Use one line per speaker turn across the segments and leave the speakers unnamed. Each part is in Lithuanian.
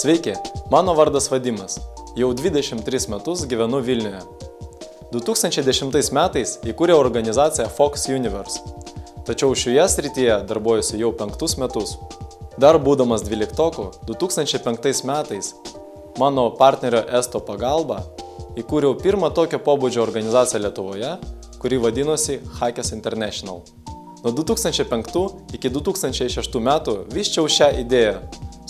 Sveiki, mano vardas Vadimas. Jau 23 metus gyvenu Vilniuje. 2010 metais įkūriau organizaciją Fox Universe. Tačiau šioje srityje darbuojuosi jau 5 metus. Dar būdamas 12-oku, 2005 metais mano partnerio Esto pagalba įkūriau pirmą tokio pobūdžio organizaciją Lietuvoje, kuri vadinosi Hackers International. Nuo 2005 iki 2006 metų vysčiau šią idėją,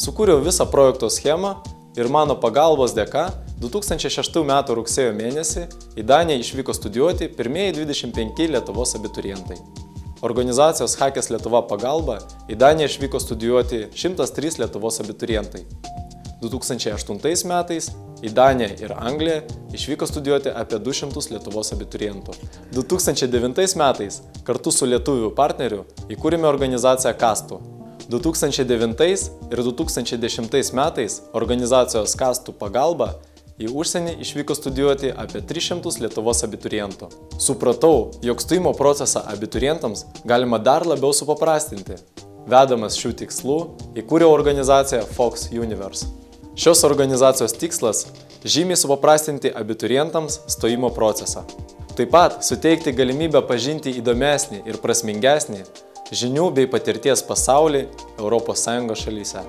sukūriau visą projekto schemą ir mano pagalbos dėka 2006 metų rugsėjo mėnesį į Daniją išvyko studijuoti pirmieji 25 Lietuvos abiturientai. Organizacijos Hackers Lietuva pagalba į Daniją išvyko studijuoti 103 Lietuvos abiturientai. 2008 metais į Daniją ir Angliją išvyko studijuoti apie 200 Lietuvos abiturientų. 2009 metais kartu su lietuvių partneriu įkūrėme organizaciją Kastų. 2009 ir 2010 metais organizacijos Kastų pagalba į užsienį išvyko studijuoti apie 300 Lietuvos abiturientų. Supratau, jog stojimo procesą abiturientams galima dar labiau supaprastinti. Vedamas šių tikslų, įkūriau organizaciją Fox Universe. Šios organizacijos tikslas – žymiai supaprastinti abiturientams stojimo procesą. Taip pat suteikti galimybę pažinti įdomesnį ir prasmingesnį žinių bei patirties pasaulį ES šalyse.